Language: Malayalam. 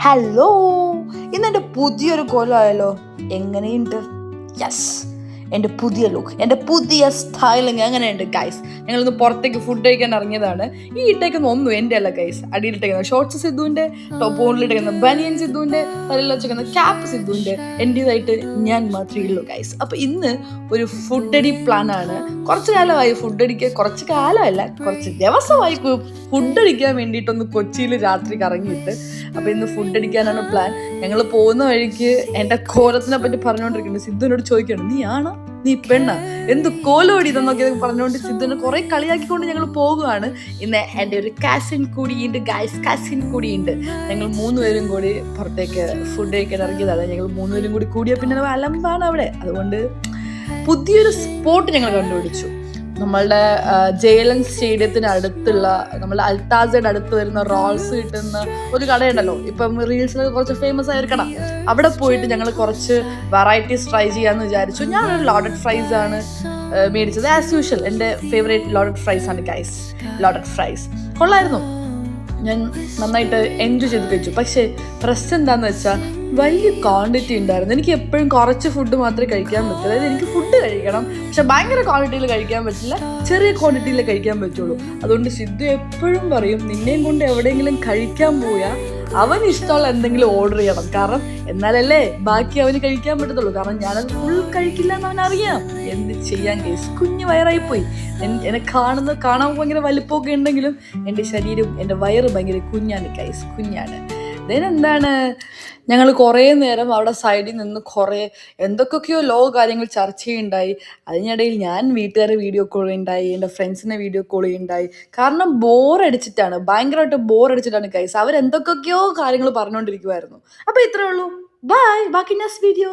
ഹലോ, ഇന്നെൻ്റെ പുതിയൊരു കോലമായാലോ? എങ്ങനെയുണ്ട്? യെസ്, എൻ്റെ പുതിയ ലുക്ക്, എൻ്റെ പുതിയ സ്റ്റൈലിങ് എങ്ങനെയുണ്ട് ഗൈസ്? ഞങ്ങളിന്ന് പുറത്തേക്ക് ഫുഡ് കഴിക്കാൻ ഇറങ്ങിയതാണ്. ഈ ഇട്ടേക്കുന്ന ഒന്നും എൻ്റെ അല്ല ഗൈസ്. അടിയിലിട്ടേക്കുന്ന ഷോർട്സ് സിദ്ധുവിൻ്റെ, ടോപ്പോണിലിട്ടേക്കുന്ന ബനിയൻ സിദ്ധുവിൻ്റെ, തലയിൽ വെച്ചേക്കുന്ന ക്യാപ്പ് സിദ്ധുവിൻ്റെ, എൻ്റേതായിട്ട് ഞാൻ മാത്രമേ ഉള്ളൂ ഗൈസ്. അപ്പോൾ ഇന്ന് ഒരു ഫുഡ് അടി പ്ലാനാണ്. കുറച്ച് കാലമായി ഫുഡ് അടിക്കുക, കുറച്ച് കാലമല്ല കുറച്ച് ദിവസമായി ഫുഡ് അടിക്കാൻ വേണ്ടിയിട്ടൊന്ന് കൊച്ചിയിൽ രാത്രി കറങ്ങിയിട്ട്. അപ്പോൾ ഇന്ന് ഫുഡ് അടിക്കാനാണ് പ്ലാൻ. ഞങ്ങൾ പോകുന്ന വഴിക്ക് എൻ്റെ കോലത്തിനെ പറ്റി പറഞ്ഞുകൊണ്ടിരിക്കുന്നുണ്ട്. സിദ്ധുവിനോട് ചോദിക്കുകയാണ്, നീ ആണോ, നീ പെണ്ണ, എന്ത് കോലോടി ഇതെന്നൊക്കെ പറഞ്ഞുകൊണ്ട് സിദ്ധുവിനെ കുറേ കളിയാക്കിക്കൊണ്ട് ഞങ്ങൾ പോകുകയാണ്. ഇന്ന് എൻ്റെ ഒരു കസിൻ കൂടിയുണ്ട് ഗൈസ്, കസിൻ കൂടിയുണ്ട്. ഞങ്ങൾ 3 പേരും കൂടി പുറത്തേക്ക് ഫുഡ് കഴിക്കാൻ ഇറങ്ങിയതാണ്. ഞങ്ങൾ 3 പേരും കൂടി കൂടിയാൽ പിന്നെ അലമ്പാണ് അവിടെ. അതുകൊണ്ട് പുതിയൊരു സ്പോട്ട് ഞങ്ങൾ കണ്ടുപിടിച്ചു. നമ്മളുടെ ജയലൻ സ്റ്റേഡിയത്തിന് അടുത്തുള്ള, നമ്മളുടെ അൽത്താസയുടെ അടുത്ത് വരുന്ന റോൾസ് കിട്ടുന്ന ഒരു കടയുണ്ടല്ലോ, ഇപ്പം റീൽസിലൊക്കെ കുറച്ച് ഫേമസ് ആയ ഒരു കട. അവിടെ പോയിട്ട് ഞങ്ങൾ കുറച്ച് വെറൈറ്റീസ് ട്രൈ ചെയ്യാമെന്ന് വിചാരിച്ചു. ഞാനൊരു ലോഡഡ് ഫ്രൈസ് ആണ് മേടിച്ചത്. ആസ് യൂഷ്വൽ എൻ്റെ ഫേവറേറ്റ് ലോഡഡ് ഫ്രൈസ് ആണ് ഗൈസ്. ലോഡഡ് ഫ്രൈസ് കൊള്ളായിരുന്നു, ഞാൻ നന്നായിട്ട് എൻജോയ് ചെയ്ത് കഴിച്ചു. പക്ഷേ പ്രശ്നം എന്താണെന്ന് വെച്ചാൽ വലിയ ക്വാണ്ടിറ്റി ഉണ്ടായിരുന്നു. എനിക്ക് എപ്പോഴും കുറച്ച് ഫുഡ് മാത്രമേ കഴിക്കാൻ പറ്റൂ. അതായത് എനിക്ക് ഫുഡ് കഴിക്കണം, പക്ഷെ ഭയങ്കര ക്വാണ്ടിറ്റിയിൽ കഴിക്കാൻ പറ്റില്ല, ചെറിയ ക്വാണ്ടിറ്റിയിൽ കഴിക്കാൻ പറ്റുള്ളൂ. അതുകൊണ്ട് സിദ്ധു എപ്പോഴും പറയും, നിന്നെയും കൊണ്ട് എവിടെയെങ്കിലും കഴിക്കാൻ പോയാൽ അവന് ഇഷ്ടമുള്ള എന്തെങ്കിലും ഓർഡർ ചെയ്യണം, കാരണം എന്നാലല്ലേ ബാക്കി അവന് കഴിക്കാൻ പറ്റത്തുള്ളൂ. കാരണം ഞാനത് ഫുൾ കഴിക്കില്ല എന്ന് അവനറിയാം. എന്ത് ചെയ്യാൻ കേസ്, കുഞ്ഞു വയറായിപ്പോയി. എന്നെ കാണാൻ ഭയങ്കര വലിപ്പമൊക്കെ ഉണ്ടെങ്കിലും എൻ്റെ ശരീരം, എൻ്റെ വയറ് ഭയങ്കര കുഞ്ഞാണ് കൈസ്, കുഞ്ഞാണ്. എന്താണ്, ഞങ്ങൾ കുറേ നേരം അവിടെ സൈഡിൽ നിന്ന് കുറേ എന്തൊക്കെയൊക്കെയോ കാര്യങ്ങൾ ചർച്ച ചെയ്യുണ്ടായി. അതിനിടയിൽ ഞാൻ വീട്ടുകാരെ വീഡിയോ കോൾ ചെയ്യുണ്ടായി, എൻ്റെ ഫ്രണ്ട്സിനെ വീഡിയോ കോൾ ചെയ്യുണ്ടായി. കാരണം ബോറടിച്ചിട്ടാണ്, ഭയങ്കരമായിട്ട് ബോറടിച്ചിട്ടാണ് ഗൈസ്. അവരെന്തൊക്കെയൊക്കെയോ കാര്യങ്ങൾ പറഞ്ഞുകൊണ്ടിരിക്കുമായിരുന്നു. അപ്പോൾ ഇത്രയേ ഉള്ളൂ. ബൈ, ബാക്കി നെക്സ്റ്റ് വീഡിയോ.